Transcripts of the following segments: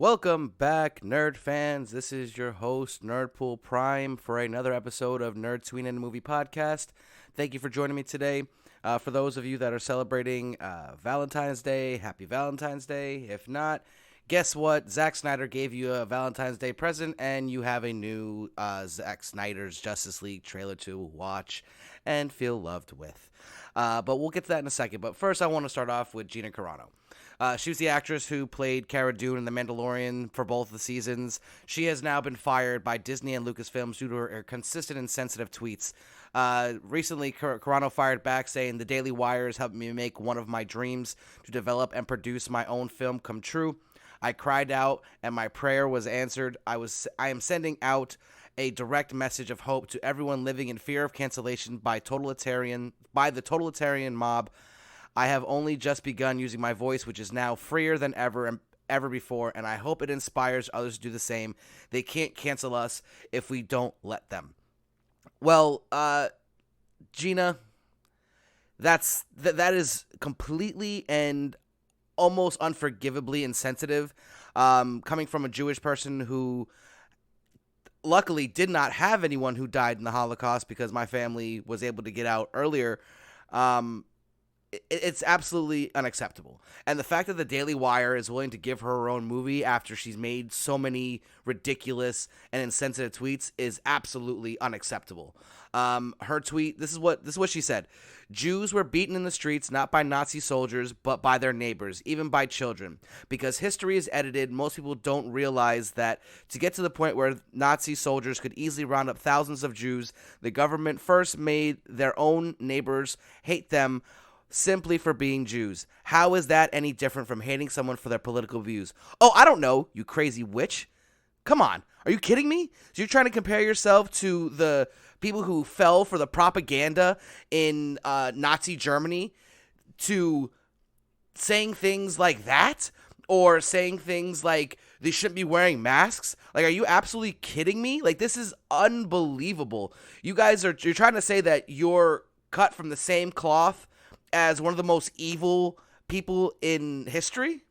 Welcome back, nerd fans. This is your host, Nerdpool Prime, for another episode of Nerd Tween and Movie Podcast. Thank you for joining me today. For those of you that are celebrating Valentine's Day, happy Valentine's Day. If not, guess what? Zack Snyder gave you a Valentine's Day present, and you have a new Zack Snyder's Justice League trailer to watch and feel loved with. But we'll get to that in a second. But first, I want to start off with Gina Carano. She was the actress who played Cara Dune in The Mandalorian for both the seasons. She has now been fired by Disney and Lucasfilms due to her consistent and sensitive tweets. Recently, Carano fired back saying, "The Daily Wire has helped me make one of my dreams to develop and produce my own film come true. I cried out and my prayer was answered. I am sending out a direct message of hope to everyone living in fear of cancellation by the totalitarian mob. I have only just begun using my voice, which is now freer than ever before, and I hope it inspires others to do the same. They can't cancel us if we don't let them." Well, Gina, that is completely and almost unforgivably insensitive, coming from a Jewish person who luckily did not have anyone who died in the Holocaust because my family was able to get out earlier. It's absolutely unacceptable. And the fact that the Daily Wire is willing to give her own movie after she's made so many ridiculous and insensitive tweets is absolutely unacceptable. Her tweet, this is what she said. "Jews were beaten in the streets not by Nazi soldiers, but by their neighbors, even by children. Because history is edited, most people don't realize that to get to the point where Nazi soldiers could easily round up thousands of Jews, the government first made their own neighbors hate them simply for being Jews. How is that any different from hating someone for their political views?" Oh, I don't know, you crazy witch. Come on. Are you kidding me? So you're trying to compare yourself to the people who fell for the propaganda in Nazi Germany to saying things like that? Or saying things like they shouldn't be wearing masks? Like, are you absolutely kidding me? Like, this is unbelievable. You're trying to say that you're cut from the same cloth as one of the most evil people in history?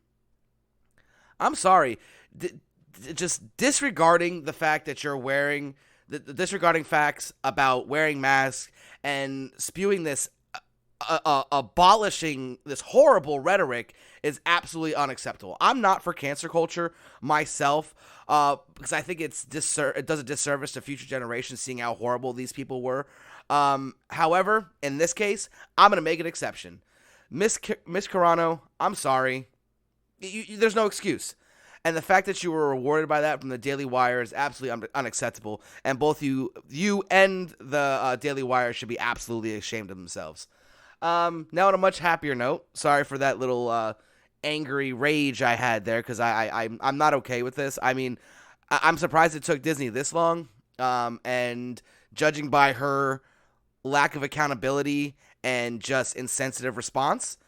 I'm sorry. Just disregarding the fact that you're disregarding facts about wearing masks and spewing this, abolishing this horrible rhetoric is absolutely unacceptable. I'm not for cancel culture myself, because I think it does a disservice to future generations seeing how horrible these people were. However, in this case, I'm going to make an exception. Miss Carano, I'm sorry. There's no excuse. And the fact that you were rewarded by that from the Daily Wire is absolutely unacceptable. And both you and the Daily Wire should be absolutely ashamed of themselves. Now on a much happier note, sorry for that little angry rage I had there, because I'm not okay with this. I mean, I'm surprised it took Disney this long. And judging by her lack of accountability and just insensitive response,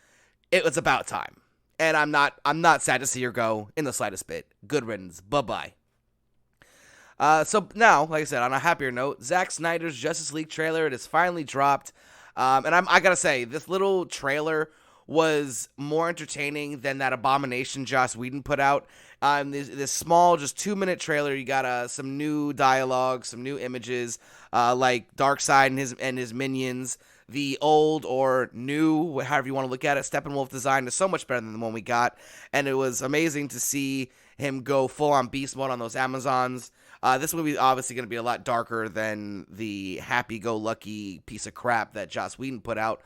it was about time. And I'm not sad to see her go in the slightest bit. Good riddance. Bye-bye. So now, like I said, on a happier note, Zack Snyder's Justice League trailer, it has finally dropped. And I gotta say, this little trailer was more entertaining than that abomination Joss Whedon put out. This small, just 2-minute trailer, you got some new dialogue, some new images, like Darkseid and his minions. The old or new, however you want to look at it, Steppenwolf design is so much better than the one we got, and it was amazing to see him go full-on beast mode on those Amazons. This movie is obviously going to be a lot darker than the happy-go-lucky piece of crap that Joss Whedon put out,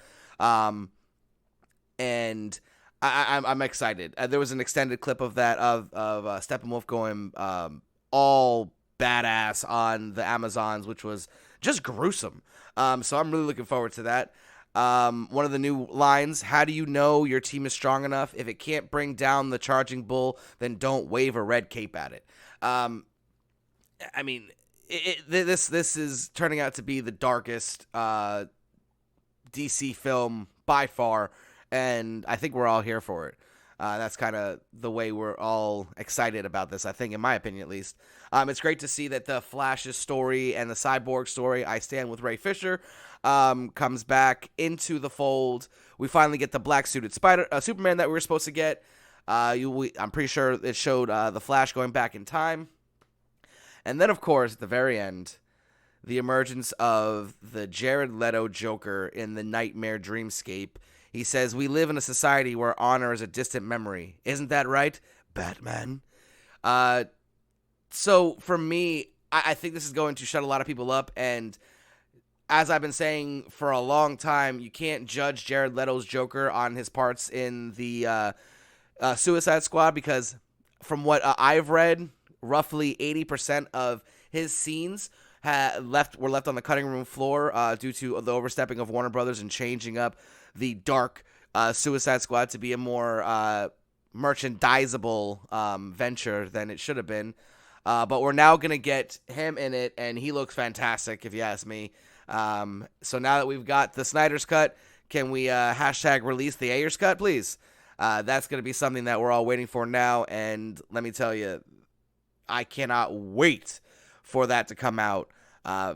and I'm excited. There was an extended clip of that of Steppenwolf going all badass on the Amazons, which was just gruesome. So I'm really looking forward to that. One of the new lines: "How do you know your team is strong enough? If it can't bring down the charging bull, then don't wave a red cape at it." I mean, this is turning out to be the darkest DC film by far, and I think we're all here for it. That's kind of the way we're all excited about this, I think, in my opinion at least. It's great to see that the Flash's story and the Cyborg story, I Stand with Ray Fisher, comes back into the fold. We finally get the black-suited Superman that we were supposed to get. I'm pretty sure it showed the Flash going back in time. And then, of course, at the very end, the emergence of the Jared Leto Joker in the nightmare dreamscape. He says, "We live in a society where honor is a distant memory. Isn't that right, Batman?" So for me, I think this is going to shut a lot of people up. And as I've been saying for a long time, you can't judge Jared Leto's Joker on his parts in the Suicide Squad, because from what I've read, roughly 80% of his scenes were left on the cutting room floor due to the overstepping of Warner Brothers and changing up the dark Suicide Squad to be a more merchandisable venture than it should have been. But we're now going to get him in it, and he looks fantastic, if you ask me. So now that we've got the Snyder's cut, can we hashtag release the Ayers cut, please? That's going to be something that we're all waiting for now, and let me tell you, I cannot wait for that to come out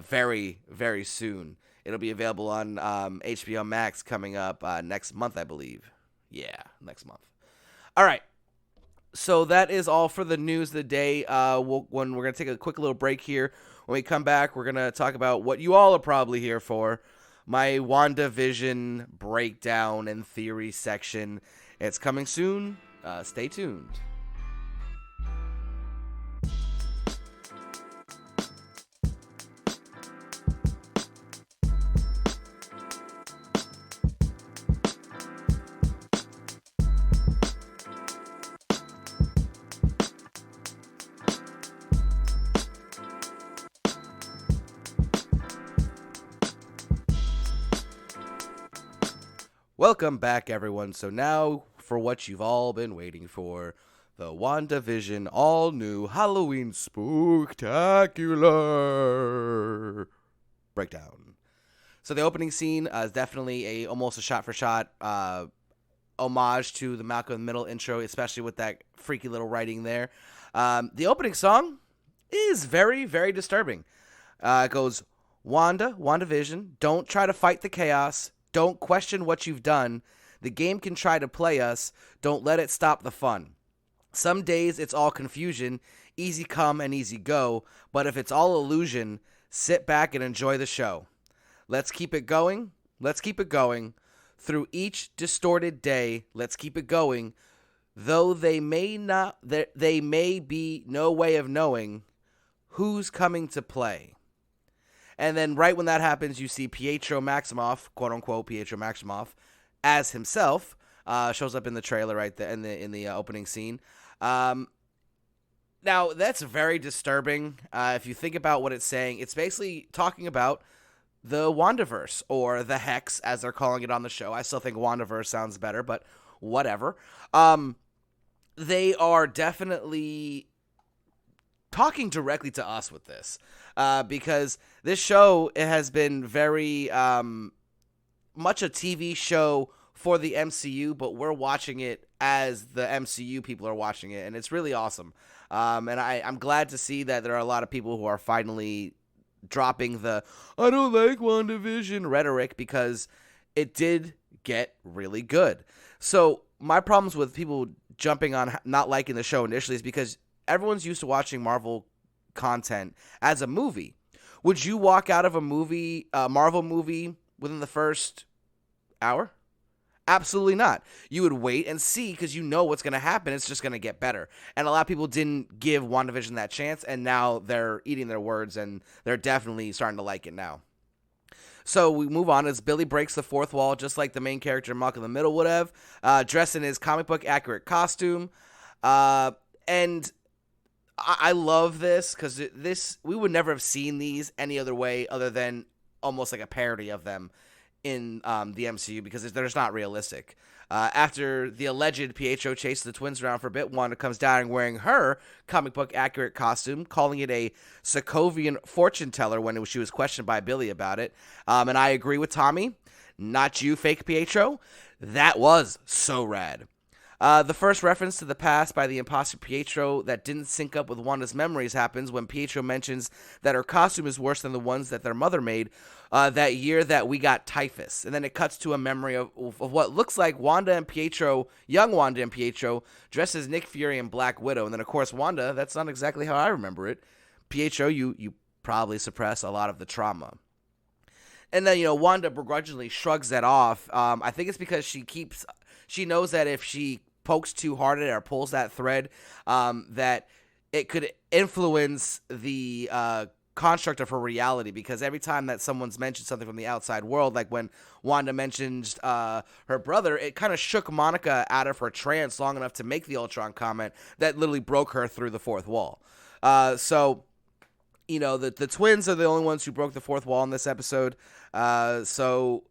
very, very soon. It'll be available on HBO Max coming up next month, I believe. Yeah, next month. All right. So that is all for the news of the day. When we're going to take a quick little break here. When we come back, we're going to talk about what you all are probably here for, my WandaVision breakdown and theory section. It's coming soon. Stay tuned. Welcome back, everyone. So now for what you've all been waiting for, the WandaVision all-new Halloween Spooktacular breakdown. So the opening scene is definitely almost a shot-for-shot homage to the Malcolm in the Middle intro, especially with that freaky little writing there. The opening song is very, very disturbing. It goes, WandaVision, don't try to fight the chaos. Don't question what you've done. The game can try to play us. Don't let it stop the fun. Some days it's all confusion, easy come and easy go, but if it's all illusion, sit back and enjoy the show. Let's keep it going. Let's keep it going. Through each distorted day, let's keep it going. Though they may be no way of knowing who's coming to play. And then right when that happens, you see Pietro Maximoff, quote-unquote Pietro Maximoff, as himself, shows up in the trailer right there in the opening scene. Now, that's very disturbing. If you think about what it's saying, it's basically talking about the WandaVerse, or the Hex, as they're calling it on the show. I still think WandaVerse sounds better, but whatever. They are definitely talking directly to us with this, because this show, it has been very much a TV show for the MCU, but we're watching it as the MCU people are watching it, and it's really awesome. And I'm glad to see that there are a lot of people who are finally dropping the "I don't like WandaVision" rhetoric, because it did get really good. So my problems with people jumping on not liking the show initially is because everyone's used to watching Marvel content as a movie. Would you walk out of a Marvel movie, within the first hour? Absolutely not. You would wait and see, because you know what's going to happen. It's just going to get better. And a lot of people didn't give WandaVision that chance, and now they're eating their words, and they're definitely starting to like it now. So we move on as Billy breaks the fourth wall, just like the main character Malcolm in the Middle would have, dressed in his comic book accurate costume. And I love this, because we would never have seen these any other way other than almost like a parody of them in the MCU, because they're just not realistic. After the alleged Pietro chases the twins around for a bit, Wanda comes down wearing her comic book accurate costume, calling it a Sokovian fortune teller when she was questioned by Billy about it. And I agree with Tommy. Not you, fake Pietro. That was so rad. The first reference to the past by the imposter Pietro that didn't sync up with Wanda's memories happens when Pietro mentions that her costume is worse than the ones that their mother made that year that we got typhus. And then it cuts to a memory of what looks like Wanda and Pietro, young Wanda and Pietro, dressed as Nick Fury and Black Widow. And then, of course, Wanda, that's not exactly how I remember it. Pietro, you probably suppress a lot of the trauma. And then, Wanda begrudgingly shrugs that off. I think it's because she knows that if she pokes too hard at it or pulls that thread, that it could influence the construct of her reality, because every time that someone's mentioned something from the outside world, like when Wanda mentioned her brother, it kind of shook Monica out of her trance long enough to make the Ultron comment that literally broke her through the fourth wall. So the twins are the only ones who broke the fourth wall in this episode. So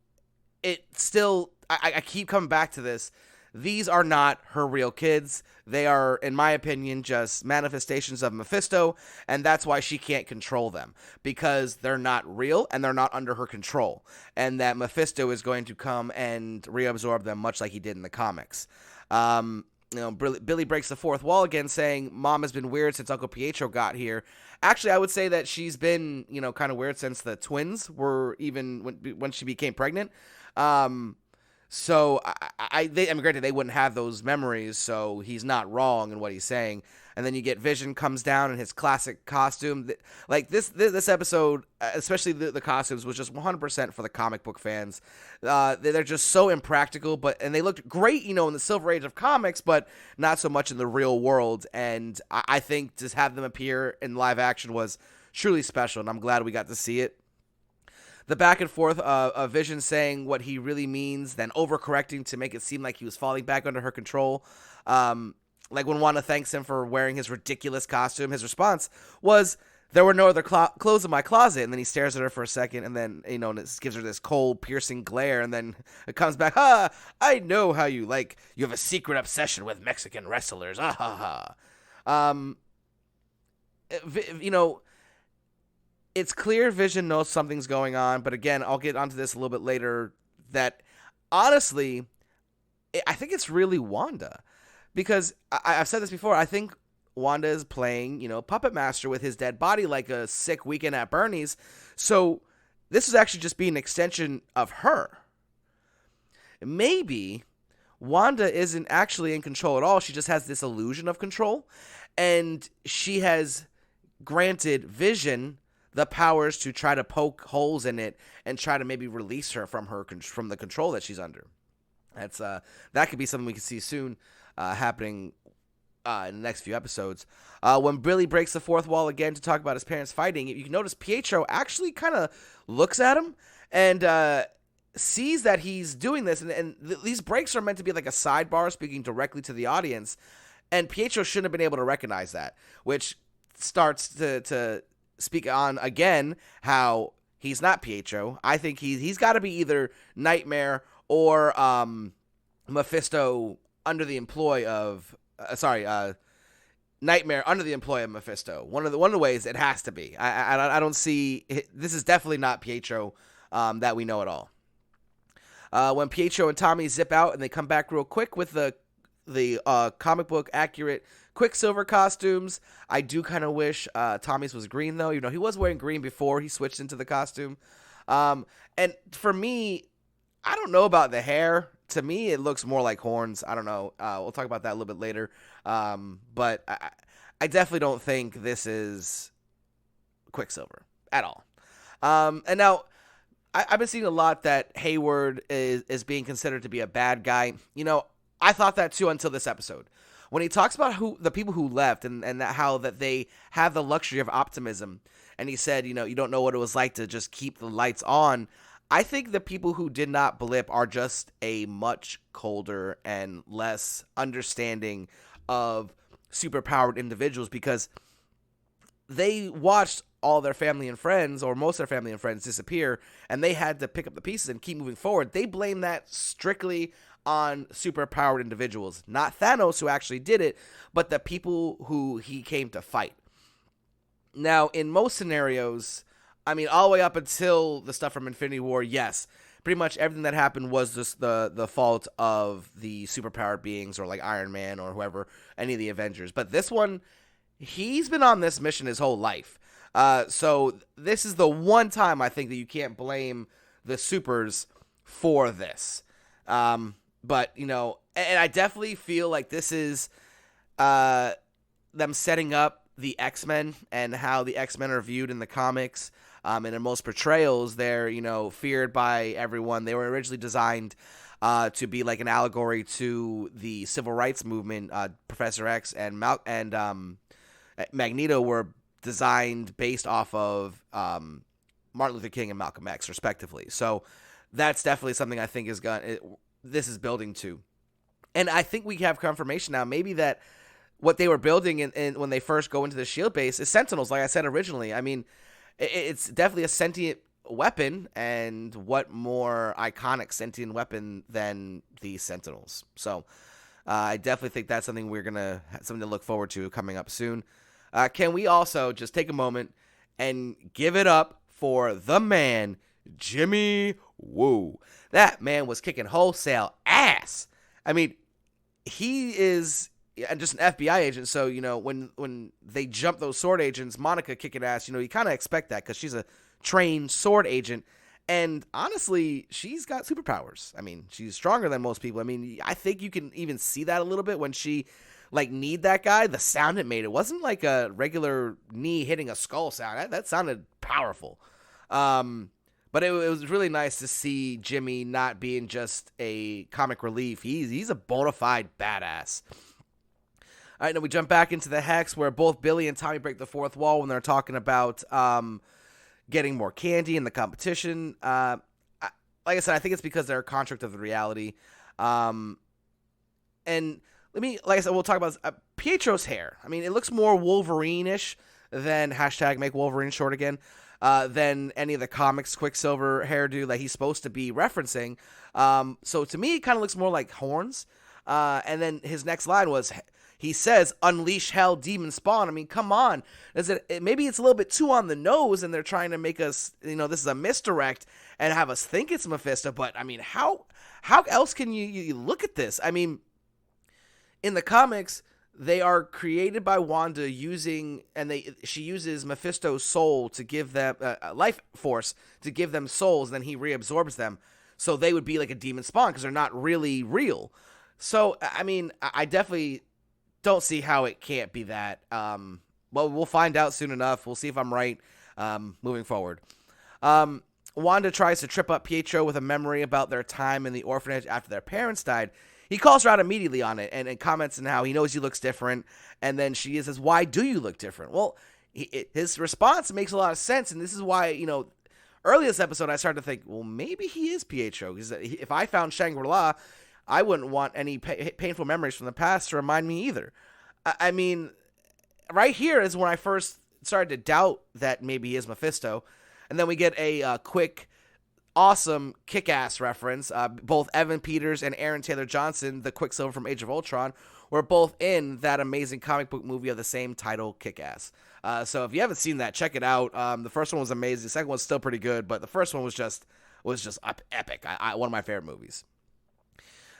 it still, I keep coming back to this. These are not her real kids. They are, in my opinion, just manifestations of Mephisto, and that's why she can't control them, because they're not real and they're not under her control, and that Mephisto is going to come and reabsorb them, much like he did in the comics. Billy breaks the fourth wall again, saying Mom has been weird since Uncle Pietro got here. Actually, I would say that she's been, kind of weird since the twins were, even when she became pregnant. So granted, they wouldn't have those memories, so he's not wrong in what he's saying. And then you get Vision comes down in his classic costume. Like this episode, especially the costumes, was just 100% for the comic book fans. They're just so impractical, and they looked great, in the Silver Age of comics, but not so much in the real world. And I think to have them appear in live action was truly special, and I'm glad we got to see it. The back and forth of Vision saying what he really means, then overcorrecting to make it seem like he was falling back under her control. Like when Wanda thanks him for wearing his ridiculous costume, his response was, "There were no other clothes in my closet." And then he stares at her for a second, and then, and it gives her this cold, piercing glare, and then it comes back, I know how you have a secret obsession with Mexican wrestlers. It's clear Vision knows something's going on, but again, I'll get onto this a little bit later, that honestly, I think it's really Wanda. Because I've said this before, I think Wanda is playing, puppet master with his dead body like a sick Weekend at Bernie's. So this is actually just being an extension of her. Maybe Wanda isn't actually in control at all. She just has this illusion of control. And she has granted Vision the powers to try to poke holes in it and try to maybe release her from the control that she's under. That could be something we can see soon happening in the next few episodes. When Billy breaks the fourth wall again to talk about his parents fighting, you can notice Pietro actually kind of looks at him and sees that he's doing this. And these breaks are meant to be like a sidebar speaking directly to the audience. And Pietro shouldn't have been able to recognize that, which starts to speak on, again, how he's not Pietro. I think he's got to be either Nightmare or Mephisto under the employ of Nightmare under the employ of Mephisto. One of the ways it has to be. I don't see, this is definitely not Pietro that we know at all. When Pietro and Tommy zip out and they come back real quick with the comic book accurate Quicksilver costumes, I do kind of wish Tommy's was green, though. He was wearing green before he switched into the costume. And for me, I don't know about the hair. To me, it looks more like horns. I don't know. We'll talk about that a little bit later. But I definitely don't think this is Quicksilver at all. And now, I've been seeing a lot that Hayward is being considered to be a bad guy. I thought that too until this episode. When he talks about the people who left and how that they have the luxury of optimism, and he said, you don't know what it was like to just keep the lights on. I think the people who did not blip are just a much colder and less understanding of superpowered individuals, because they watched all their family and friends, or most of their family and friends, disappear, and they had to pick up the pieces and keep moving forward. They blame that strictly on superpowered individuals, not Thanos, who actually did it, but the people who he came to fight. Now, in most scenarios, all the way up until the stuff from Infinity War, yes, pretty much everything that happened was just the fault of the superpowered beings, or like Iron Man or whoever, any of the Avengers. But this one, he's been on this mission his whole life. So this is the one time I think that you can't blame the supers for this. But, you know, and I definitely feel like this is them setting up the X-Men and how the X-Men are viewed in the comics. And in most portrayals, they're, you know, feared by everyone. They were originally designed to be like an allegory to the civil rights movement. Professor X and Magneto were designed based off of Martin Luther King and Malcolm X, respectively. So that's definitely something I think this is building to. And I think we have confirmation now, maybe that what they were building in when they first go into the S.H.I.E.L.D. base is Sentinels, like I said originally. I mean, it's definitely a sentient weapon, and what more iconic sentient weapon than the Sentinels? So I definitely think that's something something to look forward to coming up soon. Can we also just take a moment and give it up for the man, Jimmy Woo? That man was kicking wholesale ass. I mean, he is just an FBI agent, so, you know, when they jump those sword agents, Monica kicking ass, you know, you kind of expect that because she's a trained sword agent, and honestly, she's got superpowers. I mean, she's stronger than most people. I mean, I think you can even see that a little bit when she, like, kneed that guy. The sound it made, it wasn't like a regular knee hitting a skull sound. That sounded powerful. But it was really nice to see Jimmy not being just a comic relief. He's a bona fide badass. All right, now we jump back into the Hex, where both Billy and Tommy break the fourth wall when they're talking about getting more candy in the competition. Like I said, I think it's because they're a construct of the reality. And like I said, we'll talk about this. Pietro's hair. I mean, it looks more Wolverine-ish than # make Wolverine short again, than any of the comics Quicksilver hairdo that he's supposed to be referencing. So to me, it kind of looks more like horns. And then his next line was, he says, "Unleash hell, demon spawn." I mean, come on. Maybe it's a little bit too on the nose, and they're trying to make us, you know, this is a misdirect and have us think it's Mephisto. But I mean, how else can you look at this? I mean, in the comics, they are created by Wanda she uses Mephisto's soul to give them life force to give them souls, and then he reabsorbs them, so they would be like a demon spawn because they're not really real. So I mean, I definitely don't see how it can't be that. Well, we'll find out soon enough. We'll see if I'm right moving forward. Wanda tries to trip up Pietro with a memory about their time in the orphanage after their parents died. He calls her out immediately on it and comments on how he knows he looks different. And then she says, "Why do you look different?" Well, his response makes a lot of sense. And this is why, you know, early this episode, I started to think, well, maybe he is Pietro. Because if I found Shangri-La, I wouldn't want any painful memories from the past to remind me either. I mean, right here is when I first started to doubt that maybe he is Mephisto. And then we get a quick, awesome kick-ass reference. Both Evan Peters and Aaron Taylor Johnson, the Quicksilver from Age of Ultron, were both in that amazing comic book movie of the same title, Kick-Ass. So if you haven't seen that, check it out. The first one was amazing. The second one's still pretty good, but the first one was just epic. One of my favorite movies.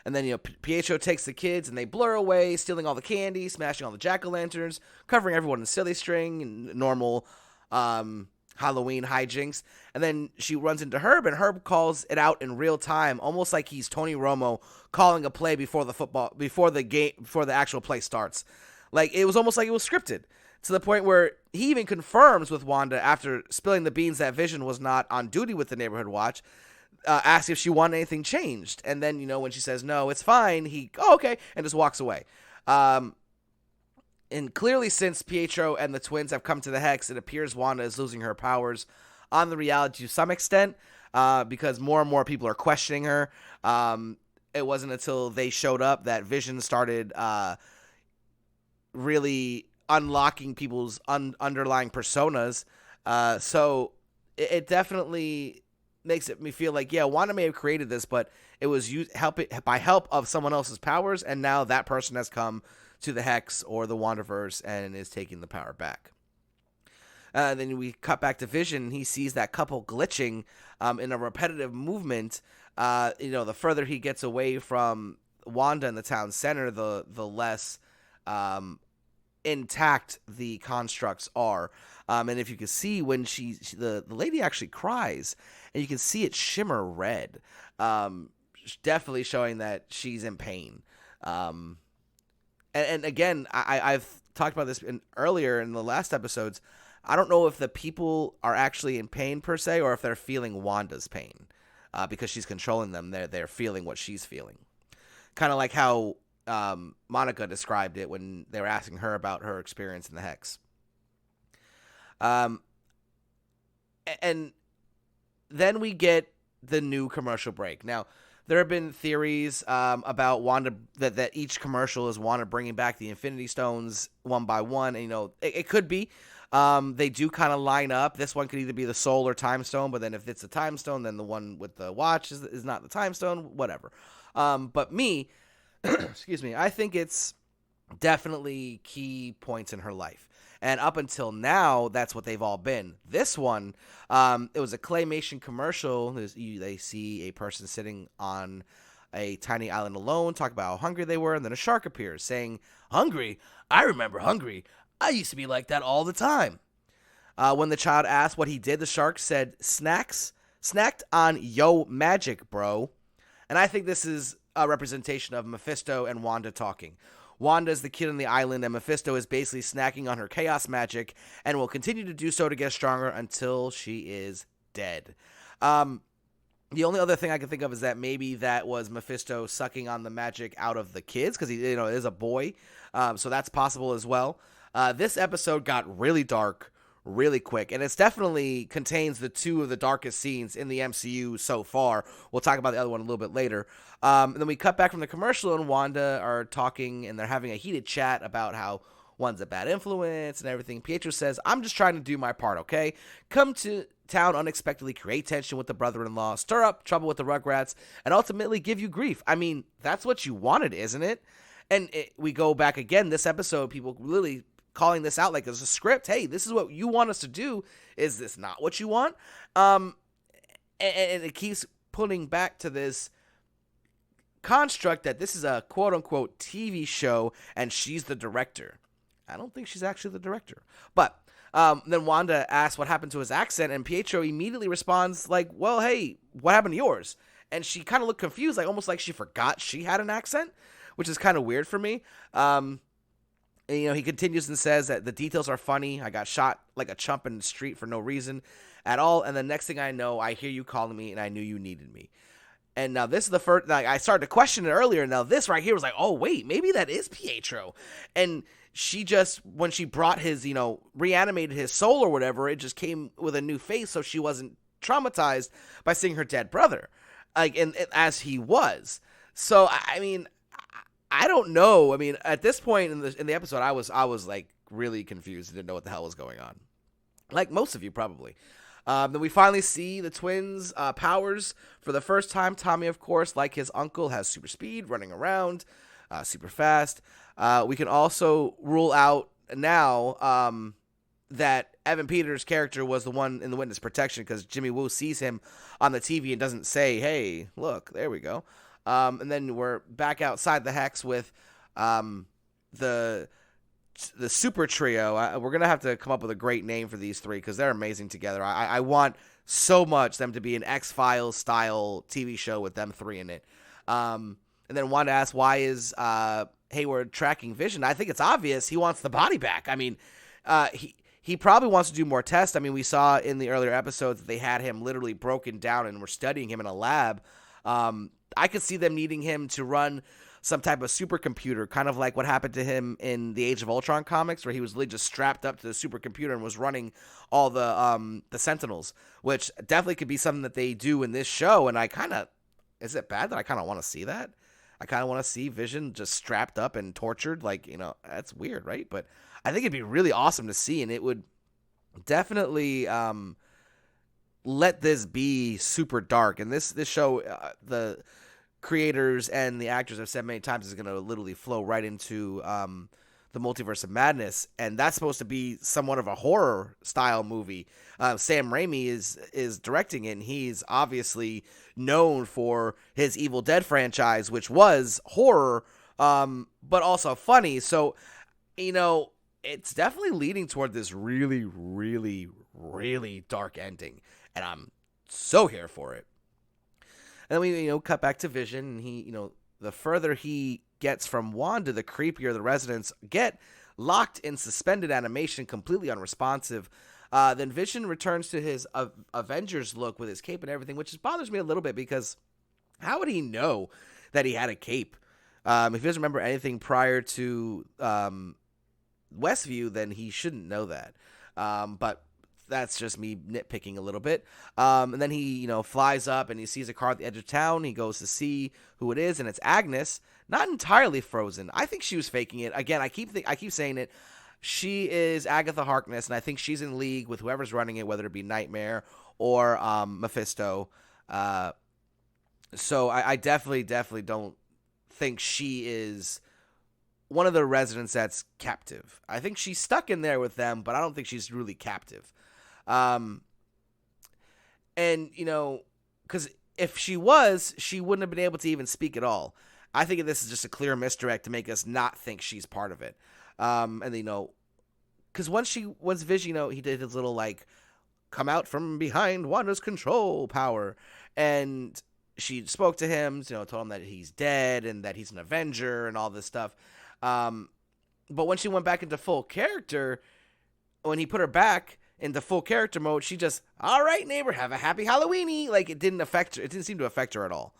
And then, you know, Pietro takes the kids and they blur away, stealing all the candy, smashing all the jack-o'-lanterns, covering everyone in silly string and normal Halloween hijinks. And then she runs into Herb, and Herb calls it out in real time, almost like he's Tony Romo calling a play before the actual play starts. Like, it was almost like it was scripted, to the point where he even confirms with Wanda after spilling the beans that Vision was not on duty with the Neighborhood Watch. Asks if she wanted anything changed. And then, you know, when she says, no, it's fine, okay, and just walks away. And clearly, since Pietro and the twins have come to the Hex, it appears Wanda is losing her powers on the reality to some extent, because more and more people are questioning her. It wasn't until they showed up that Vision started really unlocking people's underlying personas. So it definitely makes me feel like, yeah, Wanda may have created this, but it was by help of someone else's powers, and now that person has come to the Hex or the Wandaverse and is taking the power back. Then we cut back to Vision, and he sees that couple glitching in a repetitive movement. The further he gets away from Wanda in the town center, the less intact the constructs are. And if you can see when the lady actually cries, and you can see it shimmer red, definitely showing that she's in pain. And again, I've talked about this earlier in the last episodes. I don't know if the people are actually in pain per se, or if they're feeling Wanda's pain, because she's controlling them. They're feeling what she's feeling, kind of like how Monica described it when they were asking her about her experience in the Hex. And then we get the new commercial break. Now, there have been theories about Wanda that each commercial is Wanda bringing back the Infinity Stones one by one. And, it could be. They do kind of line up. This one could either be the Soul or Time Stone, but then if it's a Time Stone, then the one with the watch is not the Time Stone, whatever. But me, excuse me, I think it's definitely key points in her life. And up until now, that's what they've all been. This one, it was a claymation commercial. They see a person sitting on a tiny island alone, talk about how hungry they were, and then a shark appears saying, "Hungry? I remember hungry. I used to be like that all the time." When the child asked what he did, the shark said, snacked on yo magic, bro. And I think this is a representation of Mephisto and Wanda talking. Wanda is the kid on the island, and Mephisto is basically snacking on her chaos magic and will continue to do so to get stronger until she is dead. The only other thing I can think of is that maybe that was Mephisto sucking on the magic out of the kids, because he is a boy, so that's possible as well. This episode got really dark really quick, and it's definitely contains the two of the darkest scenes in the MCU so far. We'll talk about the other one a little bit later. And then we cut back from the commercial, and Wanda are talking, and they're having a heated chat about how one's a bad influence and everything. Pietro says, "I'm just trying to do my part, okay? Come to town unexpectedly, create tension with the brother-in-law, stir up trouble with the Rugrats, and ultimately give you grief. I mean, that's what you wanted, isn't it?" And we go back again, this episode, people really calling this out like it's a script. Hey, this is what you want us to do. Is this not what you want? And it keeps putting back to this construct that this is a quote-unquote TV show and she's the director. I don't think she's actually the director. But then Wanda asks what happened to his accent, and Pietro immediately responds like, "Well, hey, what happened to yours?" And she kind of looked confused, like almost like she forgot she had an accent, which is kind of weird for me. And, he continues and says that the details are funny. I got shot like a chump in the street for no reason at all. And the next thing I know, I hear you calling me, and I knew you needed me. And now this is the first, like, I started to question it earlier. Now this right here was like, oh, wait, maybe that is Pietro. And she just, when she brought his, reanimated his soul or whatever, it just came with a new face. So she wasn't traumatized by seeing her dead brother, like, and as he was. So, I mean, I don't know. I mean, at this point in the episode, I was like really confused and didn't know what the hell was going on. Like most of you probably. Then we finally see the twins' powers for the first time. Tommy, of course, like his uncle, has super speed, running around, super fast. We can also rule out now that Evan Peters' character was the one in the witness protection, because Jimmy Woo sees him on the TV and doesn't say, "Hey, look, there we go." And then we're back outside the Hex with the super trio. We're going to have to come up with a great name for these three, because they're amazing together. I want so much them to be an X-Files style TV show with them three in it. And then Wanda asks, why is Hayward tracking Vision? I think it's obvious. He wants the body back. I mean, he probably wants to do more tests. I mean, we saw in the earlier episodes that they had him literally broken down and were studying him in a lab. I could see them needing him to run some type of supercomputer, kind of like what happened to him in the Age of Ultron comics, where he was literally just strapped up to the supercomputer and was running all the Sentinels, which definitely could be something that they do in this show. And is it bad that I kind of want to see that? I kind of want to see Vision just strapped up and tortured. Like, that's weird, right? But I think it'd be really awesome to see, and it would definitely let this be super dark. And this show, the creators and the actors have said many times, is going to literally flow right into the Multiverse of Madness, and that's supposed to be somewhat of a horror style movie. Sam Raimi is directing it, and he's obviously known for his Evil Dead franchise, which was horror, but also funny. So, it's definitely leading toward this really, really, really dark ending, and I'm so here for it. And then we, cut back to Vision, and he, the further he gets from Wanda, the creepier the residents get, locked in suspended animation, completely unresponsive. Then Vision returns to his Avengers look with his cape and everything, which bothers me a little bit because how would he know that he had a cape? If he doesn't remember anything prior to Westview, then he shouldn't know that. But that's just me nitpicking a little bit. And then he, flies up and he sees a car at the edge of town. He goes to see who it is, and it's Agnes. Not entirely frozen. I think she was faking it. Again, I keep saying it. She is Agatha Harkness, and I think she's in league with whoever's running it, whether it be Nightmare or Mephisto. So I definitely don't think she is one of the residents that's captive. I think she's stuck in there with them, but I don't think she's really captive. And, because if she was, she wouldn't have been able to even speak at all. I think this is just a clear misdirect to make us not think she's part of it. And, because once Vision, he did his little, come out from behind Wanda's control power. And she spoke to him, told him that he's dead and that he's an Avenger and all this stuff. But when she went back into full character, when he put her back into full character mode, she just, all right, neighbor, have a happy Halloweeny. It didn't affect her. It didn't seem to affect her at all.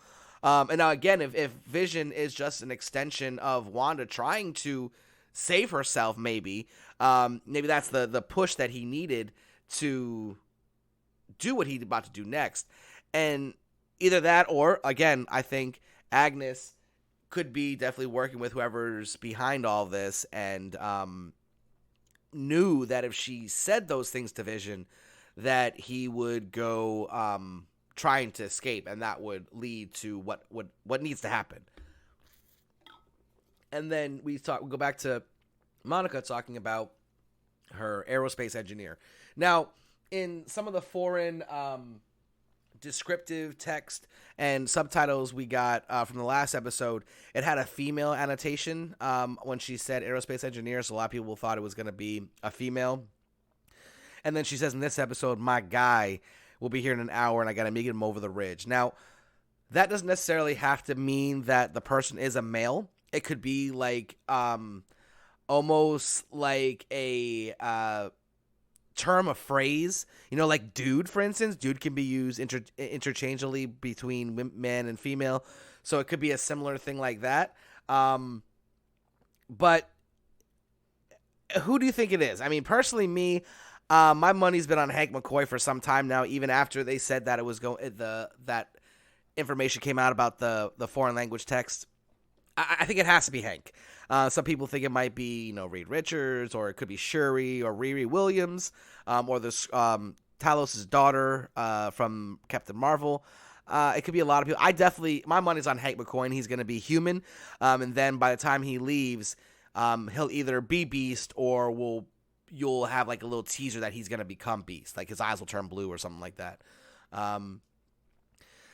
And now again, if Vision is just an extension of Wanda trying to save herself, maybe that's the push that he needed to do what he's about to do next. And either that or, again, I think Agnes could be definitely working with whoever's behind all this and knew that if she said those things to Vision, that he would go trying to escape, and that would lead to what needs to happen. And then we go back to Monica talking about her aerospace engineer. Now, in some of the foreign descriptive text and subtitles we got from the last episode, it had a female annotation when she said aerospace engineer, so a lot of people thought it was going to be a female. And then she says in this episode, my guy will be here in an hour and I got to meet him over the ridge. Now, that doesn't necessarily have to mean that the person is a male. It could be almost like a term, a phrase, like dude, for instance. Dude can be used interchangeably between man and female, so it could be a similar thing like that. But who do you think it is? I mean, personally, me, my money's been on Hank McCoy for some time now, even after they said that it was that information came out about the foreign language text. I think it has to be Hank. Some people think it might be, Reed Richards, or it could be Shuri or Riri Williams, or this Talos' daughter from Captain Marvel. It could be a lot of people. My money's on Hank McCoy. He's going to be human, and then by the time he leaves, he'll either be Beast or you'll have a little teaser that he's going to become Beast, his eyes will turn blue or something like that.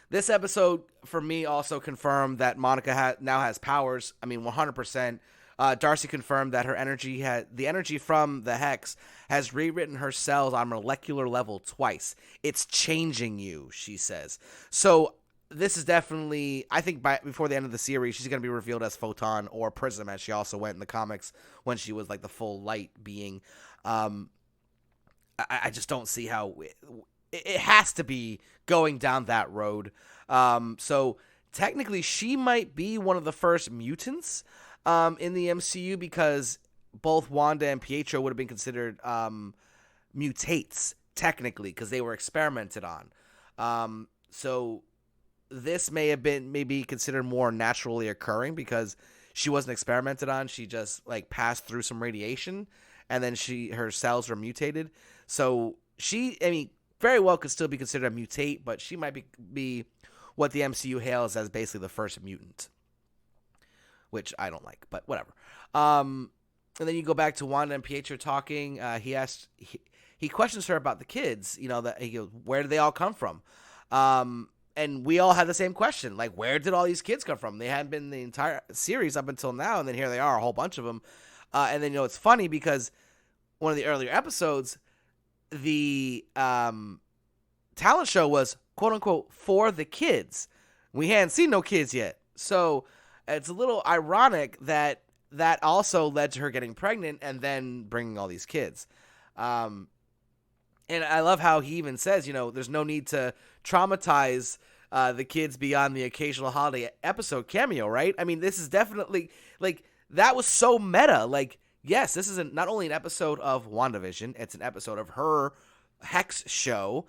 This episode, for me, also confirmed that Monica now has powers. I mean, 100%. Darcy confirmed that the energy from the Hex has rewritten her cells on molecular level twice. It's changing you, she says. So this is definitely, I think before the end of the series, she's going to be revealed as Photon or Prism, as she also went in the comics when she was the full light being. I just don't see how it has to be going down that road. So technically she might be one of the first mutants in the MCU, because both Wanda and Pietro would have been considered mutates technically, because they were experimented on. So this may have been maybe considered more naturally occurring because she wasn't experimented on. She just passed through some radiation and then her cells were mutated. So she, very well could still be considered a mutate, but she might be what the MCU hails as basically the first mutant, which I don't like, but whatever. And then you go back to Wanda and Pietro talking. He questions her about the kids. That he goes, where did they all come from? And we all had the same question, like, where did all these kids come from? They hadn't been in the entire series up until now, and then here they are, a whole bunch of them. And then it's funny because one of the earlier episodes, the talent show was quote unquote for the kids. We hadn't seen no kids yet, so it's a little ironic that also led to her getting pregnant and then bringing all these kids. And I love how he even says, there's no need to traumatize the kids beyond the occasional holiday episode cameo, right? I mean, this is definitely, like, that was so meta. Like, yes, this is not only an episode of WandaVision, it's an episode of her Hex show,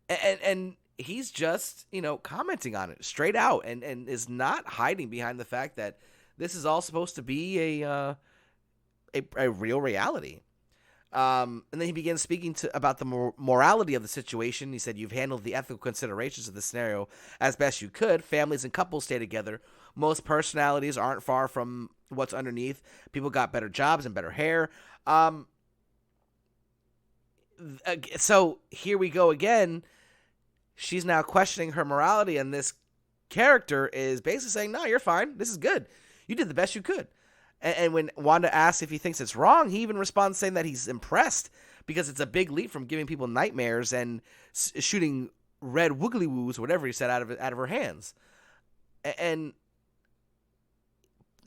and he's just, commenting on it straight out and is not hiding behind the fact that this is all supposed to be a real reality. And then he begins speaking about the morality of the situation. He said, you've handled the ethical considerations of the scenario as best you could. Families and couples stay together. Most personalities aren't far from what's underneath. People got better jobs and better hair. So here we go again. She's now questioning her morality, and this character is basically saying, no, you're fine. This is good. You did the best you could. And when Wanda asks if he thinks it's wrong, he even responds saying that he's impressed because it's a big leap from giving people nightmares and shooting red woogly woos, whatever he said, out of her hands. And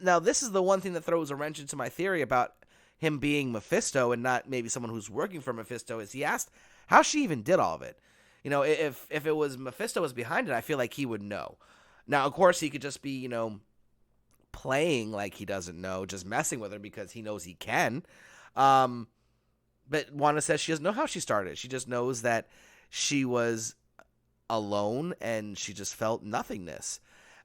now this is the one thing that throws a wrench into my theory about him being Mephisto and not maybe someone who's working for Mephisto, is he asked how she even did all of it. If it was Mephisto was behind it, I feel like he would know. Now, of course, he could just be, playing like he doesn't know, just messing with her because he knows he can. But Wanda says she doesn't know how she started. She just knows that she was alone and she just felt nothingness.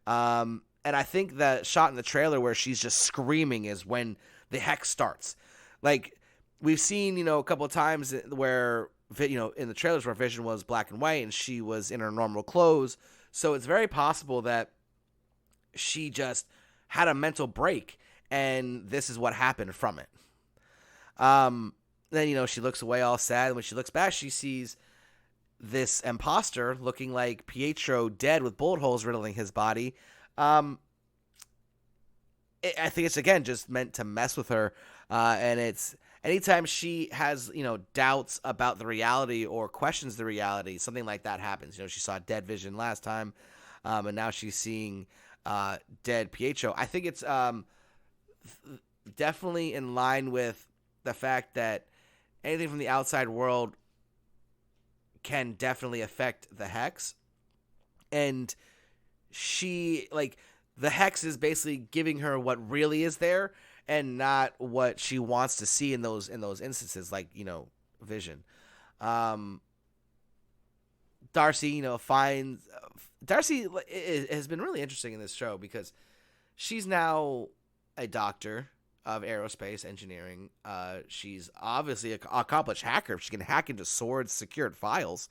And I think the shot in the trailer where she's just screaming is when the hex starts. Like, we've seen, a couple of times where, in the trailers where Vision was black and white and she was in her normal clothes. So it's very possible that she just had a mental break, and this is what happened from it. Then, she looks away all sad, and when she looks back, she sees this imposter looking like Pietro dead with bullet holes riddling his body. I think it's, again, just meant to mess with her, and it's anytime she has, doubts about the reality or questions the reality, something like that happens. She saw dead Vision last time, and now she's seeing dead Pietro. I think it's definitely in line with the fact that anything from the outside world can definitely affect the hex, and she, like, the hex is basically giving her what really is there and not what she wants to see in those instances, like, Vision. Darcy, Darcy has been really interesting in this show because she's now a doctor of aerospace engineering. She's obviously an accomplished hacker. She can hack into Sword's secured files,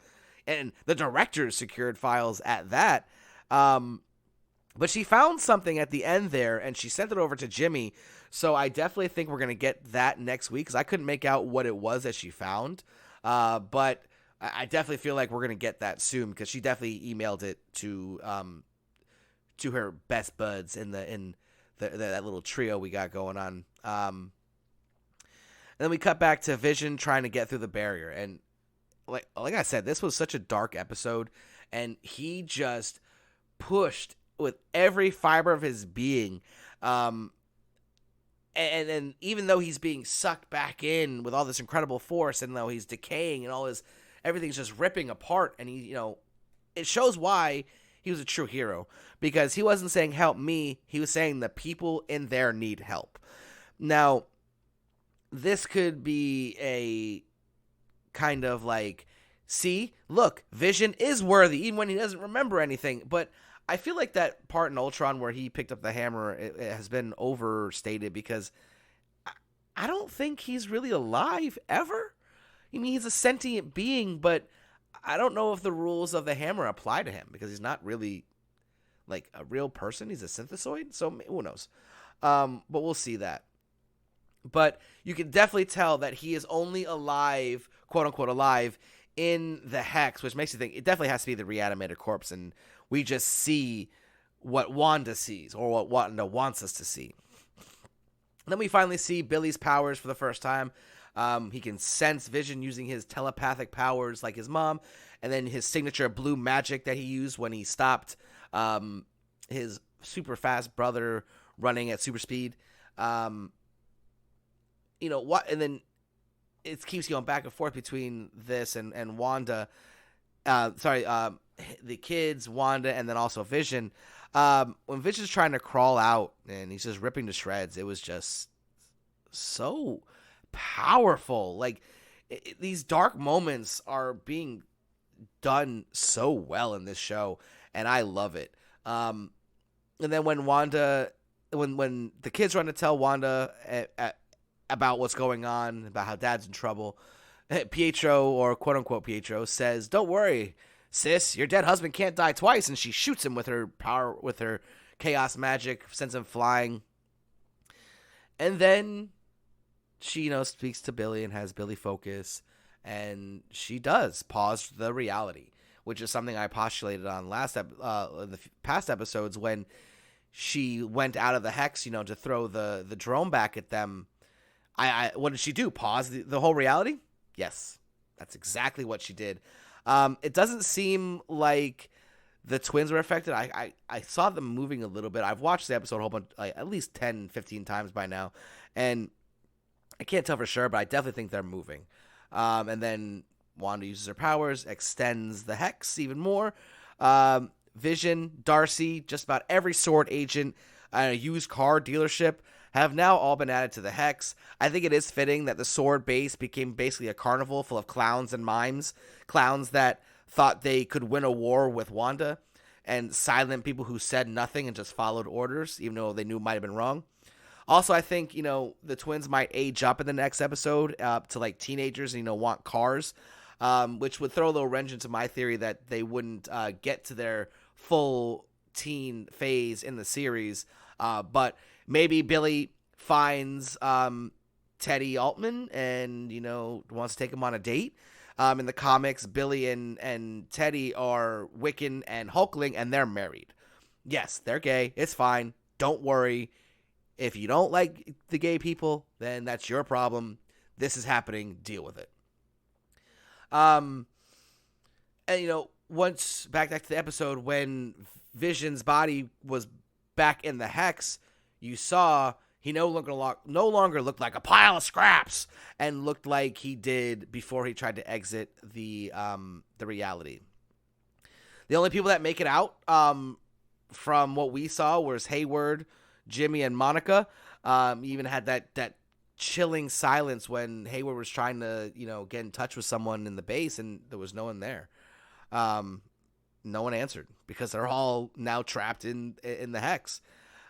and the director's secured files at that. But she found something at the end there, and she sent it over to Jimmy. So I definitely think we're going to get that next week because I couldn't make out what it was that she found. But I definitely feel like we're going to get that soon because she definitely emailed it to her best buds in that little trio we got going on. And then we cut back to Vision trying to get through the barrier. And like I said, this was such a dark episode, and he just pushed with every fiber of his being. And then even though he's being sucked back in with all this incredible force, and though he's decaying and everything's just ripping apart, and he, it shows why he was a true hero, because he wasn't saying help me, he was saying the people in there need help. Now, this could be a kind of like, see, look, Vision is worthy even when he doesn't remember anything, but I feel like that part in Ultron where he picked up the hammer, it has been overstated because I don't think he's really alive ever. I mean, he's a sentient being, but I don't know if the rules of the hammer apply to him because he's not really like a real person. He's a synthesoid, so who knows? But we'll see that. But you can definitely tell that he is only alive, quote unquote alive, in the hex, which makes you think it definitely has to be the reanimated corpse, and we just see what Wanda sees, or what Wanda wants us to see. And then we finally see Billy's powers for the first time. He can sense Vision using his telepathic powers like his mom, and then his signature blue magic that he used when he stopped his super fast brother running at super speed. You know what? And then it keeps going back and forth between this and Wanda. The kids, Wanda, and then also Vision. When Vision's trying to crawl out and he's just ripping to shreds, it was just so powerful. Like, these dark moments are being done so well in this show, and I love it. And then when when the kids run to tell Wanda about what's going on, about how Dad's in trouble, Pietro, or quote unquote Pietro, says, "Don't worry, sis, your dead husband can't die twice," and she shoots him with her power, with her chaos magic, sends him flying. And then she, speaks to Billy and has Billy focus, and she does pause the reality, which is something I postulated on in the past episodes when she went out of the hex, to throw the drone back at them. What did she do? Pause the whole reality? Yes, that's exactly what she did. It doesn't seem like the twins were affected. I saw them moving a little bit. I've watched the episode a whole bunch, at least 10, 15 times by now, and I can't tell for sure, but I definitely think they're moving. And then Wanda uses her powers, extends the hex even more. Vision, Darcy, just about every sword agent at a used car dealership have now all been added to the hex. I think it is fitting that the sword base became basically a carnival full of clowns and mimes. Clowns that thought they could win a war with Wanda, and silent people who said nothing and just followed orders, even though they knew it might have been wrong. Also, I think, the twins might age up in the next episode to like teenagers and, want cars, which would throw a little wrench into my theory that they wouldn't get to their full teen phase in the series. But maybe Billy finds Teddy Altman and, wants to take him on a date. In the comics, Billy and Teddy are Wiccan and Hulkling, and they're married. Yes, they're gay. It's fine. Don't worry. If you don't like the gay people, then that's your problem. This is happening. Deal with it. And, once back to the episode, when Vision's body was back in the hex, you saw he no longer looked like a pile of scraps and looked like he did before he tried to exit the reality. The only people that make it out from what we saw was Hayward, Jimmy, and Monica. Even had that chilling silence when Hayward was trying to, get in touch with someone in the base, and there was no one there. No one answered because they're all now trapped in the hex.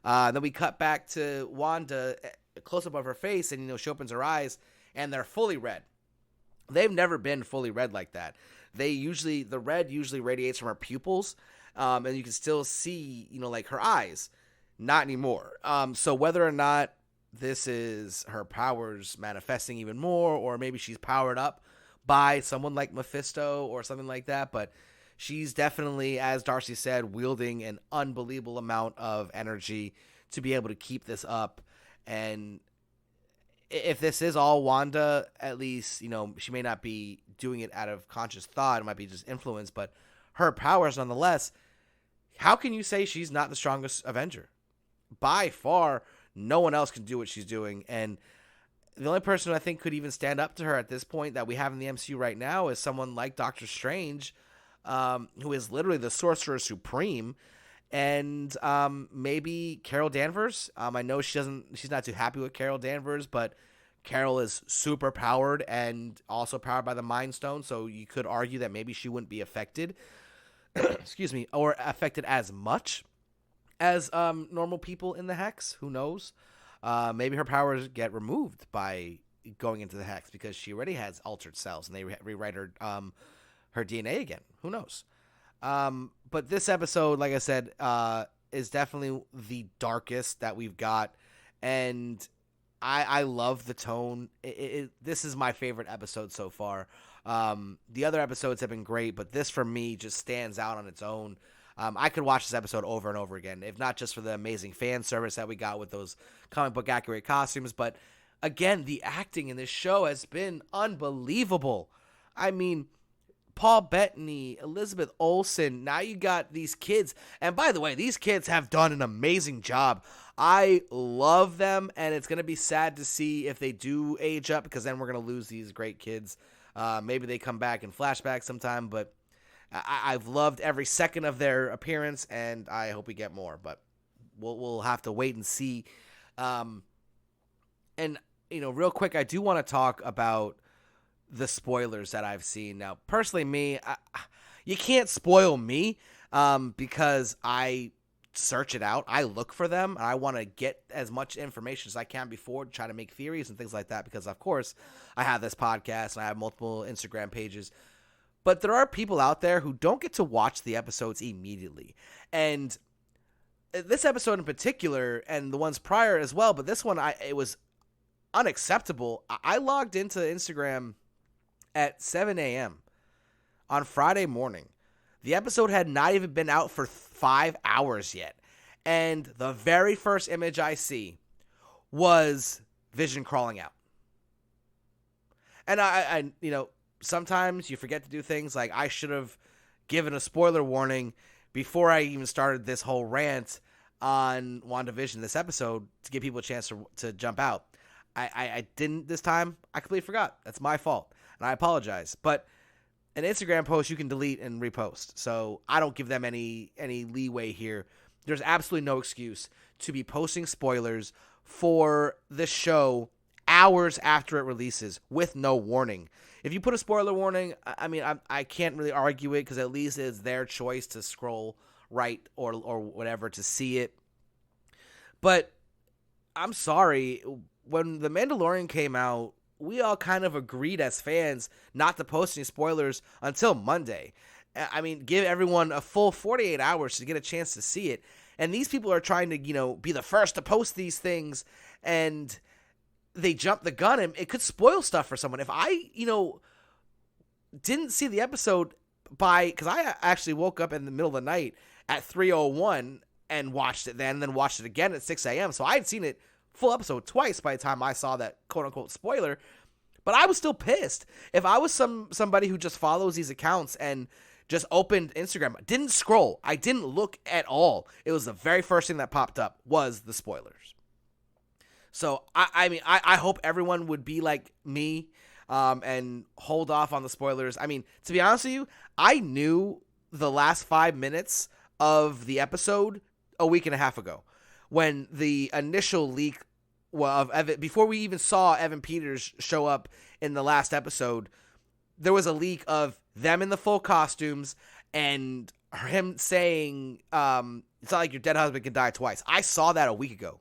Then we cut back to Wanda, close up of her face, and she opens her eyes, and they're fully red. They've never been fully red like that. The red usually radiates from her pupils, and you can still see, like her eyes. Not anymore. So whether or not this is her powers manifesting even more, or maybe she's powered up by someone like Mephisto or something like that, but she's definitely, as Darcy said, wielding an unbelievable amount of energy to be able to keep this up. And if this is all Wanda, at least, she may not be doing it out of conscious thought. It might be just influence, but her powers nonetheless. How can you say she's not the strongest Avenger? By far, no one else can do what she's doing. And the only person who I think could even stand up to her at this point that we have in the MCU right now is someone like Doctor Strange, who is literally the Sorcerer Supreme, and maybe Carol Danvers. I know she's not too happy with Carol Danvers, but Carol is super powered and also powered by the Mind Stone, so you could argue that maybe she wouldn't be affected, excuse me, or affected as much as normal people in the hex. Who knows? Maybe her powers get removed by going into the hex because she already has altered cells and they rewrite her DNA again. Who knows? But this episode, like I said, is definitely the darkest that we've got. And I love the tone. This is my favorite episode so far. The other episodes have been great, but this for me just stands out on its own. I could watch this episode over and over again, if not just for the amazing fan service that we got with those comic book accurate costumes, but again, the acting in this show has been unbelievable. I mean, Paul Bettany, Elizabeth Olsen, now you got these kids. And by the way, these kids have done an amazing job. I love them, and it's going to be sad to see if they do age up, because then we're going to lose these great kids. Maybe they come back in flashback sometime, but I've loved every second of their appearance, and I hope we get more. But we'll have to wait and see. And, real quick, I do want to talk about the spoilers that I've seen. Now, personally, you can't spoil me because I search it out. I look for them, and I want to get as much information as I can before to try to make theories and things like that, because, of course, I have this podcast and I have multiple Instagram pages. But there are people out there who don't get to watch the episodes immediately. And this episode in particular, and the ones prior as well, but this one, it was unacceptable. I logged into Instagram at 7 a.m. on Friday morning. The episode had not even been out for 5 hours yet. And the very first image I see was Vision crawling out. And I sometimes you forget to do things. Like, I should have given a spoiler warning before I even started this whole rant on WandaVision this episode to give people a chance to jump out. I didn't this time. I completely forgot. That's my fault. And I apologize. But an Instagram post you can delete and repost. So I don't give them any leeway here. There's absolutely no excuse to be posting spoilers for the show hours after it releases with no warning. If you put a spoiler warning, I can't really argue it, because at least it's their choice to scroll right or whatever to see it. But I'm sorry, when The Mandalorian came out, we all kind of agreed as fans not to post any spoilers until Monday. Give everyone a full 48 hours to get a chance to see it. And these people are trying to, be the first to post these things, and they jump the gun, and it could spoil stuff for someone. If I, didn't see the episode because I actually woke up in the middle of the night at 3:01 and watched it then watched it again at 6 a.m. So I had seen it full episode twice by the time I saw that quote-unquote spoiler, but I was still pissed. If I was somebody who just follows these accounts and just opened Instagram, didn't scroll, I didn't look at all, it was the very first thing that popped up was the spoilers. So, I hope everyone would be like me and hold off on the spoilers. To be honest with you, I knew the last 5 minutes of the episode a week and a half ago, when the initial leak of Evan, before we even saw Evan Peters show up in the last episode, there was a leak of them in the full costumes and him saying, it's not like your dead husband can die twice. I saw that a week ago.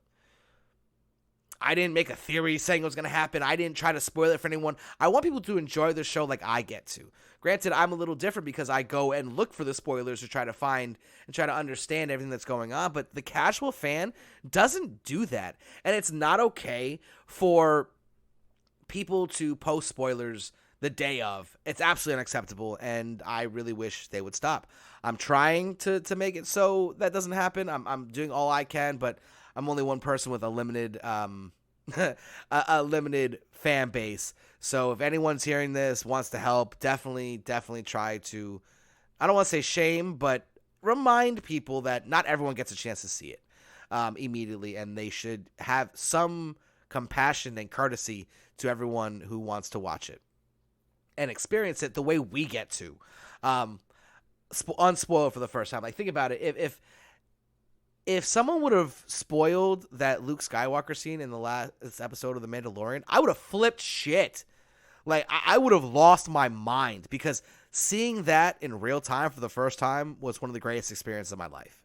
I didn't make a theory saying it was going to happen. I didn't try to spoil it for anyone. I want people to enjoy the show like I get to. Granted, I'm a little different because I go and look for the spoilers to try to find and try to understand everything that's going on. But the casual fan doesn't do that. And it's not okay for people to post spoilers the day of. It's absolutely unacceptable, and I really wish they would stop. I'm trying to make it so that doesn't happen. I'm doing all I can, but I'm only one person with a limited a limited fan base. So if anyone's hearing this, wants to help, definitely try to, I don't want to say shame, but remind people that not everyone gets a chance to see it immediately, and they should have some compassion and courtesy to everyone who wants to watch it and experience it the way we get to, unspoiled for the first time. Like, think about it. If someone would have spoiled that Luke Skywalker scene in the last episode of The Mandalorian, I would have flipped shit. Like, I would have lost my mind, because seeing that in real time for the first time was one of the greatest experiences of my life.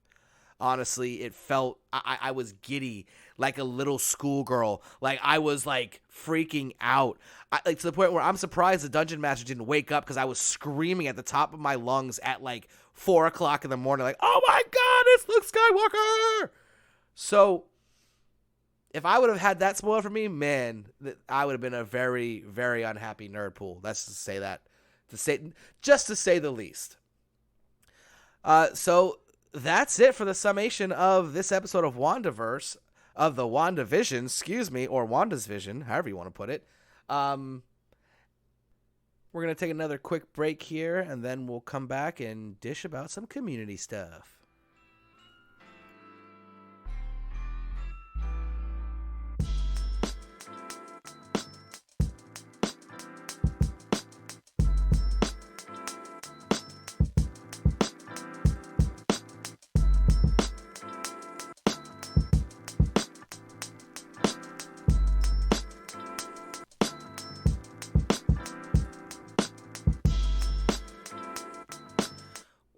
Honestly, it felt, I was giddy like a little schoolgirl. Like, I was like freaking out. Like, to the point where I'm surprised the dungeon master didn't wake up, because I was screaming at the top of my lungs at like 4 o'clock in the morning, like, oh my God, it's Luke Skywalker. So if I would have had that spoiled for me, man, I would have been a very, very unhappy Nerdpool. Let's just say that, just to say the least. So that's it for the summation of this episode of WandaVerse, of the WandaVision, excuse me, or Wanda's Vision, however you want to put it. We're going to take another quick break here, and then we'll come back and dish about some community stuff.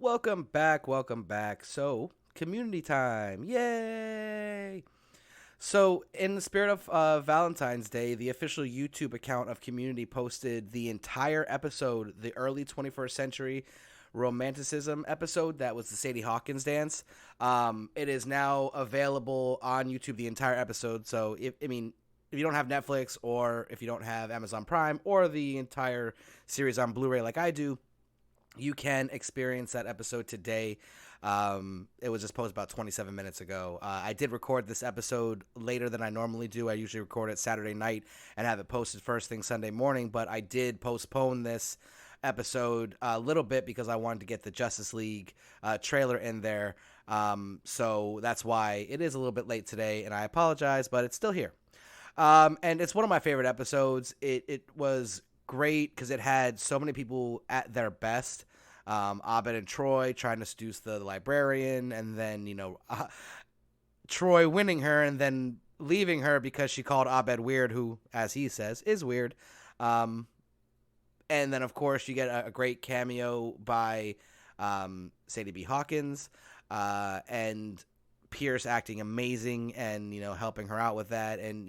Welcome back. So, community time. Yay! So, in the spirit of Valentine's Day, the official YouTube account of Community posted the entire episode, the early 21st century Romanticism episode. That was the Sadie Hawkins dance. It is now available on YouTube, the entire episode. So, if you don't have Netflix, or if you don't have Amazon Prime, or the entire series on Blu-ray like I do, you can experience that episode today. It was just posted about 27 minutes ago. I did record this episode later than I normally do. I usually record it Saturday night and have it posted first thing Sunday morning, but I did postpone this episode a little bit because I wanted to get the Justice League trailer in there. So that's why it is a little bit late today, and I apologize, but it's still here. And it's one of my favorite episodes. It was great because it had so many people at their best. Abed and Troy trying to seduce the librarian, and then, Troy winning her and then leaving her because she called Abed weird, who, as he says, is weird. And then, of course, you get a great cameo by Sadie B. Hawkins, and Pierce acting amazing and, helping her out with that. And,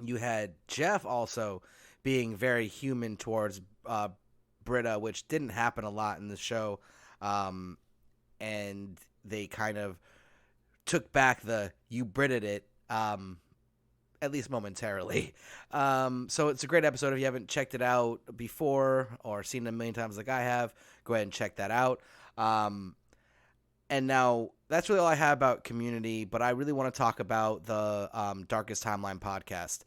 you had Jeff also being very human towards Britta, which didn't happen a lot in the show. And they kind of took back the "you Britted it," at least momentarily. So it's a great episode. If you haven't checked it out before or seen it a million times like I have, go ahead and check that out. And now that's really all I have about Community, but I really want to talk about the Darkest Timeline podcast.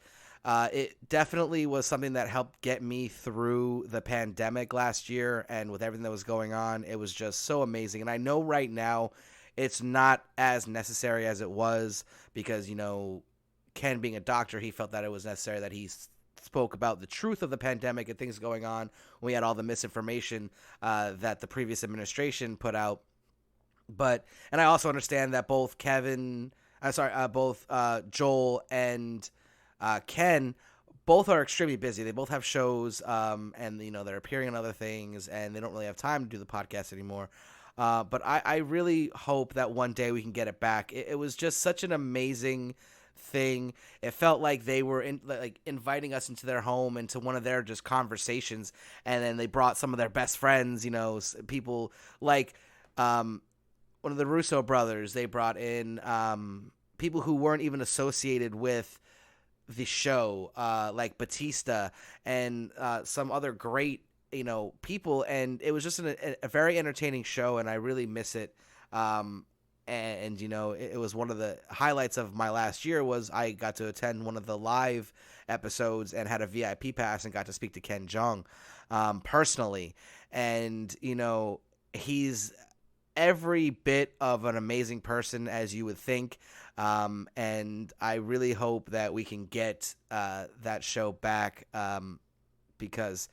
It definitely was something that helped get me through the pandemic last year, and with everything that was going on, it was just so amazing. And I know right now it's not as necessary as it was because, Ken being a doctor, he felt that it was necessary that he spoke about the truth of the pandemic and things going on. We had all the misinformation that the previous administration put out. And I also understand that both Joel and Ken both are extremely busy. They both have shows, and they're appearing in other things, and they don't really have time to do the podcast anymore. But I really hope that one day we can get it back. It was just such an amazing thing. It felt like they were inviting us into their home, into one of their just conversations, and then they brought some of their best friends. People like one of the Russo brothers. They brought in people who weren't even associated with the show, like Batista and some other great, people. And it was just a very entertaining show, and I really miss it. It was one of the highlights of my last year was I got to attend one of the live episodes and had a VIP pass and got to speak to Ken Jeong personally. And, he's every bit of an amazing person as you would think. And I really hope that we can get that show back because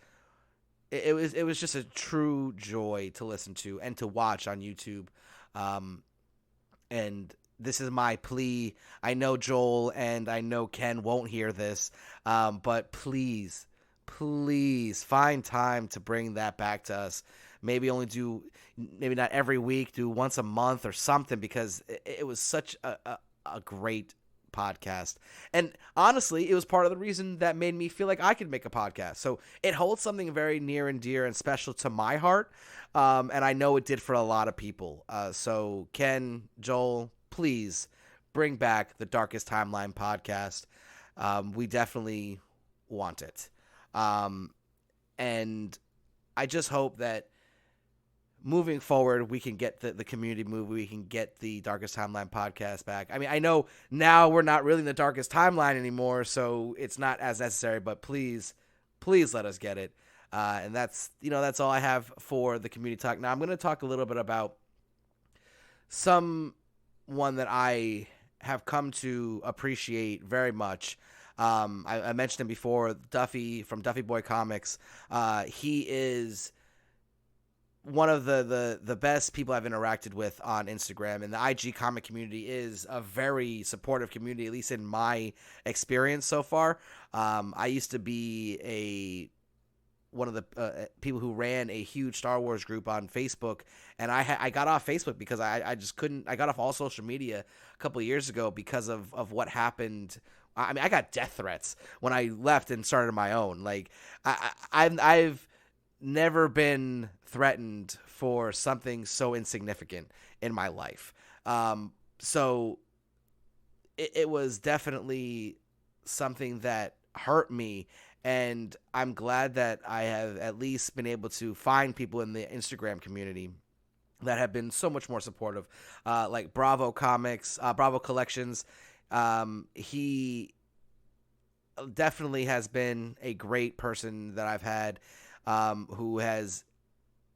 it was just a true joy to listen to and to watch on YouTube. And this is my plea. I know Joel and I know Ken won't hear this, but please find time to bring that back to us. Maybe not every week, do once a month or something, because it was such a great podcast. And honestly, it was part of the reason that made me feel like I could make a podcast. So it holds something very near and dear and special to my heart. And I know it did for a lot of people. So Ken, Joel, please bring back the Darkest Timeline podcast. We definitely want it. And I just hope that moving forward, we can get the community movie. We can get the Darkest Timeline podcast back. I mean, I know now we're not really in the Darkest Timeline anymore, so it's not as necessary, but please let us get it. And that's all I have for the community talk. Now I'm going to talk a little bit about someone that I have come to appreciate very much. I mentioned him before, Duffy from Duffy Boy Comics. He is one of the best people I've interacted with on Instagram, and the IG comic community is a very supportive community, at least in my experience so far. I used to be one of the people who ran a huge Star Wars group on Facebook, and I got off Facebook because I just couldn't. I got off all social media a couple of years ago because of what happened. I mean, I got death threats when I left and started my own. Like, I've never been threatened for something so insignificant in my life. So it was definitely something that hurt me, and I'm glad that I have at least been able to find people in the Instagram community that have been so much more supportive, like Bravo Comics, Bravo Collections. He definitely has been a great person that I've had, who has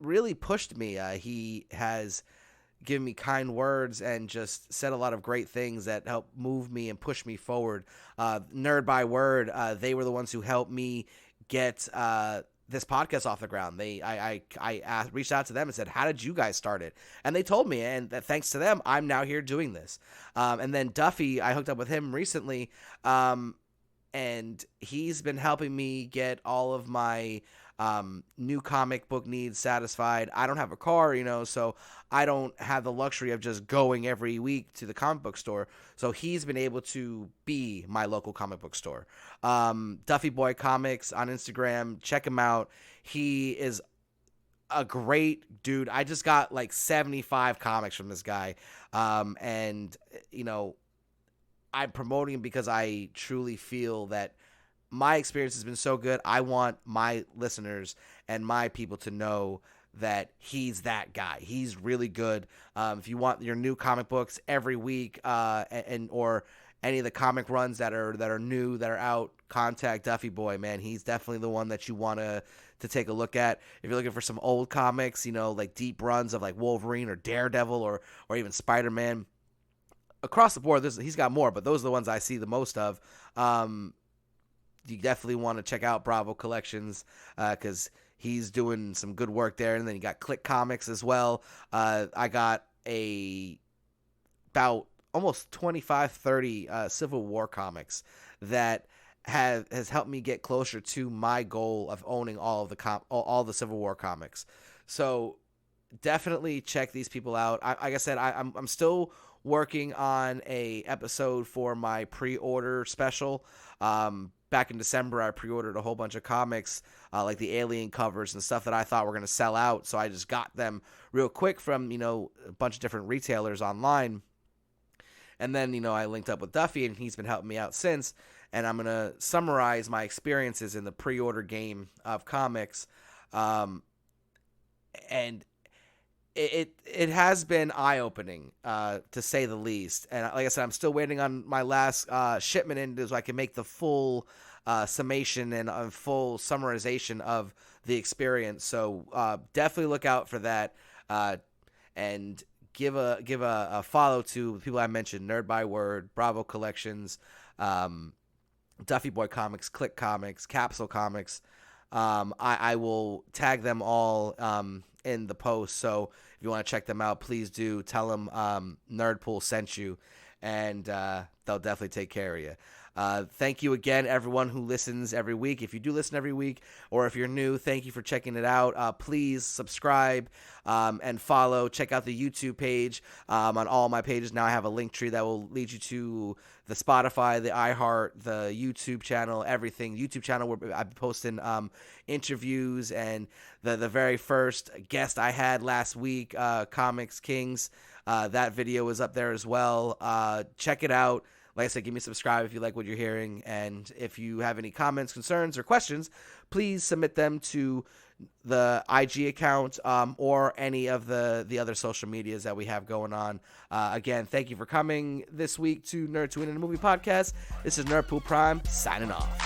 really pushed me. He has given me kind words and just said a lot of great things that help move me and push me forward. Nerd by Word, they were the ones who helped me get this podcast off the ground. I reached out to them and said, how did you guys start it? And they told me, and that thanks to them, I'm now here doing this. And then Duffy, I hooked up with him recently, and he's been helping me get all of my new comic book needs satisfied. I don't have a car, so I don't have the luxury of just going every week to the comic book store. So he's been able to be my local comic book store. Duffy Boy Comics on Instagram, check him out. He is a great dude. I just got like 75 comics from this guy. And I'm promoting him because I truly feel that my experience has been so good. I want my listeners and my people to know that he's that guy. He's really good. If you want your new comic books every week, or any of the comic runs that are new, that are out, contact Duffy Boy, man. He's definitely the one that you want to take a look at. If you're looking for some old comics, like deep runs of like Wolverine or Daredevil or even Spider-Man, across the board, he's got more, but those are the ones I see the most of. You definitely want to check out Bravo Collections, because he's doing some good work there. And then you got Click Comics as well. I got about almost 25, 30 Civil War comics that has helped me get closer to my goal of owning all the Civil War comics. So definitely check these people out. Like I said, I'm still working on a episode for my pre-order special. Back in December, I pre-ordered a whole bunch of comics, like the Alien covers and stuff that I thought were going to sell out. So I just got them real quick from, a bunch of different retailers online. And then, I linked up with Duffy, and he's been helping me out since. And I'm going to summarize my experiences in the pre-order game of comics. And it has been eye-opening, to say the least. And like I said, I'm still waiting on my last shipment in so I can make the full summation and a full summarization of the experience. So definitely look out for that, and give a follow to the people I mentioned: Nerd by Word, Bravo Collections, Duffy Boy Comics, Click Comics, Capsule Comics. I will tag them all in the post, so if you want to check them out, please do. Tell them Nerdpool sent you, and they'll definitely take care of you. Thank you again, everyone who listens every week. If you do listen every week, or if you're new, thank you for checking it out. Please subscribe and follow. Check out the YouTube page. On all my pages now, I have a link tree that will lead you to the Spotify, the iHeart, the YouTube channel, everything. YouTube channel where I've been posting interviews, and the very first guest I had last week, Comics Kings, That video is up there as well. Check it out. Like I said, give me a subscribe if you like what you're hearing. And if you have any comments, concerns, or questions, please submit them to the IG account or any of the other social medias that we have going on. Again, thank you for coming this week to Nerd to Win in a Movie podcast. This is Nerdpool Prime signing off.